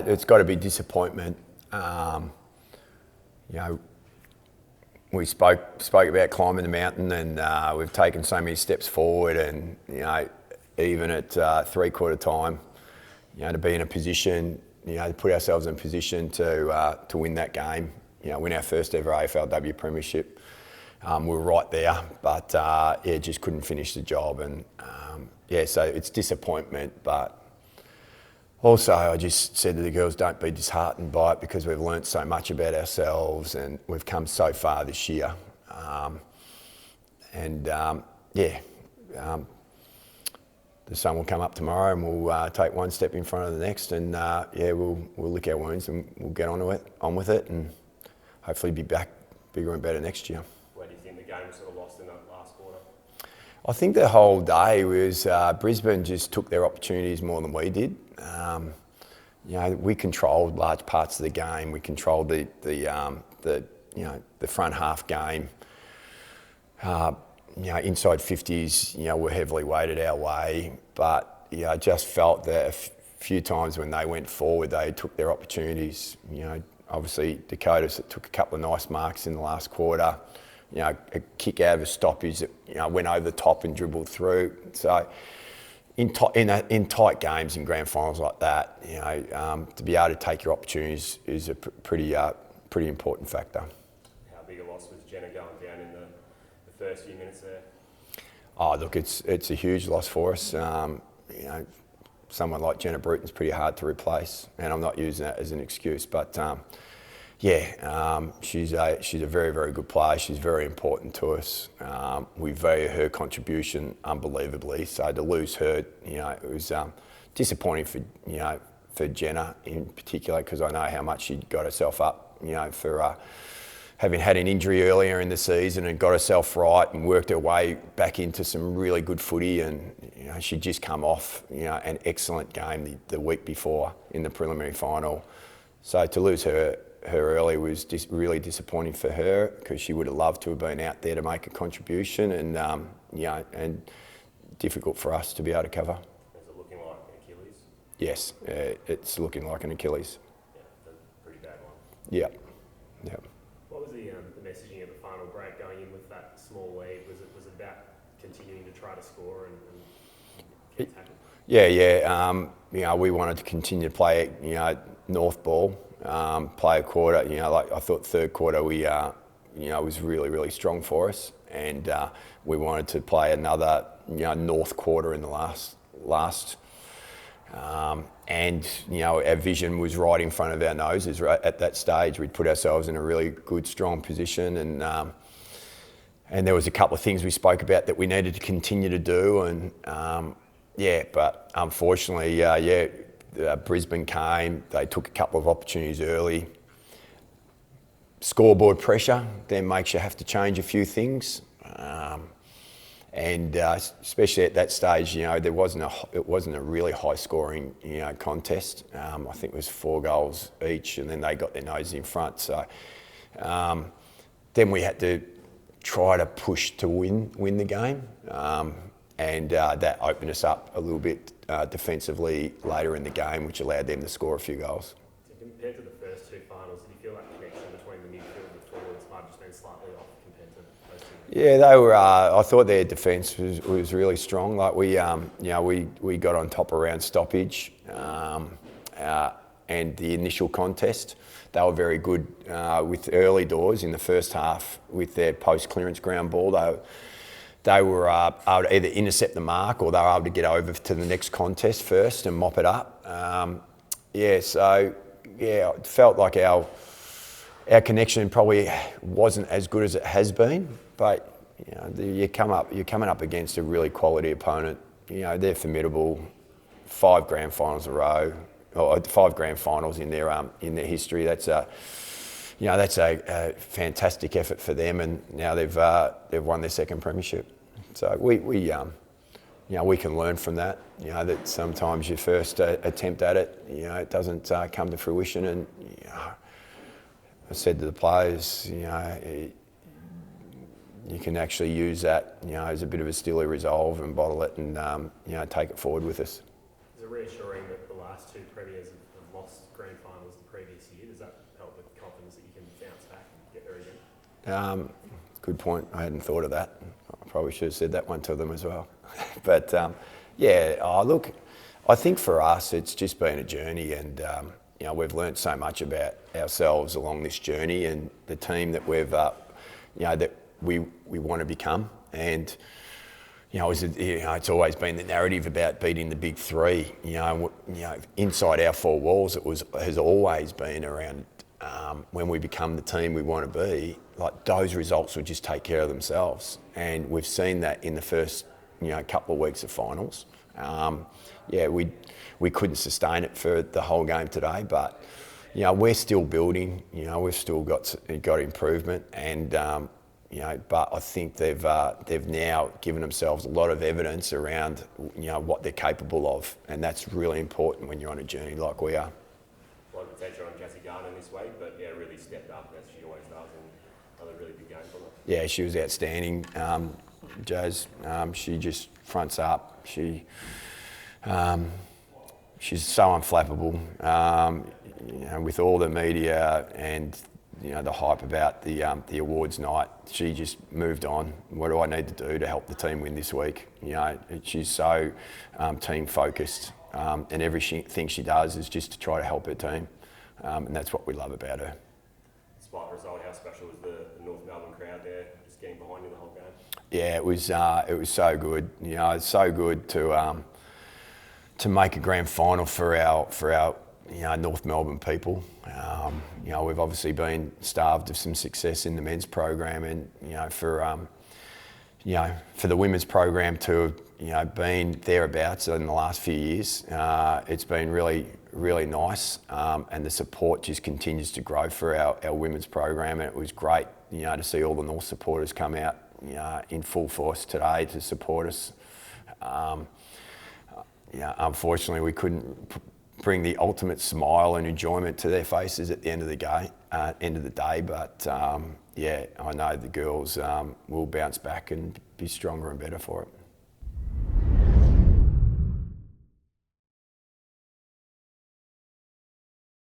it's got to be disappointment. We spoke about climbing the mountain, and we've taken so many steps forward, and even at 3/4 time, to be in a position, to put ourselves in a position to win that game, win our first ever AFLW premiership. We were right there, but just couldn't finish the job, and so it's disappointment, but. Also, I just said to the girls, don't be disheartened by it, because we've learnt so much about ourselves and we've come so far this year. The sun will come up tomorrow and we'll take one step in front of the next, and we'll lick our wounds and we'll get on with it, and hopefully be back bigger and better next year. Where do you think the game was sort of lost in that last quarter? I think the whole day was Brisbane just took their opportunities more than we did. We controlled large parts of the game. We controlled the front half game. Inside 50s, were heavily weighted our way, but I just felt that a few times when they went forward, they took their opportunities. Obviously Dakotas took a couple of nice marks in the last quarter. A kick out of a stoppage that went over the top and dribbled through. So in tight games in grand finals like that, to be able to take your opportunities is a pretty important factor. How big a loss was Jenna going down in the first few minutes there? Oh, look, it's a huge loss for us. Someone like Jenna Bruen is pretty hard to replace, and I'm not using that as an excuse, but she's a very, very good player. She's very important to us. We value her contribution unbelievably. So to lose her, it was disappointing for Jenna in particular, because I know how much she got herself up, for having had an injury earlier in the season and got herself right and worked her way back into some really good footy, and she'd just come off an excellent game the week before in the preliminary final. So to lose her early was really disappointing for her, because she would have loved to have been out there to make a contribution, and and difficult for us to be able to cover. Is it looking like an Achilles? Yes, it's looking like an Achilles. Yeah, a pretty bad one. Yeah. What was the messaging of the final break going in with that small lead? Was it about continuing to try to score and keep tackling? Yeah. We wanted to continue to play, North ball. Play a quarter, I thought third quarter we, was really, really strong for us, and we wanted to play another, North quarter in the last. Our vision was right in front of our noses. Right at that stage, we'd put ourselves in a really good, strong position, and there was a couple of things we spoke about that we needed to continue to do, and but unfortunately, Brisbane came, they took a couple of opportunities early. Scoreboard pressure then makes you have to change a few things. Especially at that stage, it wasn't a really high scoring, contest. I think it was 4 goals each, and then they got their nose in front. So then we had to try to push to win the game. That opened us up a little bit defensively later in the game, which allowed them to score a few goals. So compared to the first two finals, did you feel that connection between the midfield and the forwards might have just been slightly off compared to those two? Yeah, they were. I thought their defence was really strong. Like we got on top around stoppage, and the initial contest. They were very good with early doors in the first half with their post clearance ground ball. They were able to either intercept the mark, or they were able to get over to the next contest first and mop it up. It felt like our connection probably wasn't as good as it has been, but you're coming up against a really quality opponent. They're formidable. 5 grand finals in a row, or 5 grand finals in their history. That's a fantastic effort for them, and now they've won their second premiership. So we can learn from that. That sometimes your first attempt at it, it doesn't come to fruition. And I said to the players, you can actually use that, as a bit of a steely resolve and bottle it, and take it forward with us. Is it reassuring that the last 2 premiers have lost grand finals the previous year. Does that help with confidence that you can bounce back and get there again? Good point. I hadn't thought of that. I probably should have said that one to them as well. But look, I think for us it's just been a journey, and we've learnt so much about ourselves along this journey and the team that we've that we want to become. And it's always been the narrative about beating the big three. Inside our four walls, has always been around when we become the team we want to be. Like, those results will just take care of themselves, and we've seen that in the first couple of weeks of finals. We couldn't sustain it for the whole game today, but we're still building. We've still got improvement, and but I think they've now given themselves a lot of evidence around what they're capable of, and that's really important when you're on a journey like we are. A lot of attention on Jessie Garner this week, but really stepped up as she always does, and another really big game for her. Yeah, she was outstanding, Jazz. She just fronts up. She's so unflappable. With all the media and the hype about the awards night, she just moved on. What do I need to do to help the team win this week? She's so team focused, and everything she does is just to try to help her team, and that's what we love about her. Despite the result, how special was the North Melbourne crowd there, just getting behind you the whole game? Yeah, it was so good. It's so good to make a grand final for our North Melbourne people. We've obviously been starved of some success in the men's program, and for the women's program to have been thereabouts in the last few years, it's been really, really nice, and the support just continues to grow for our women's program. And it was great to see all the North supporters come out in full force today to support us. Unfortunately, we couldn't bring the ultimate smile and enjoyment to their faces at the end of the day. But I know the girls will bounce back and be stronger and better for it.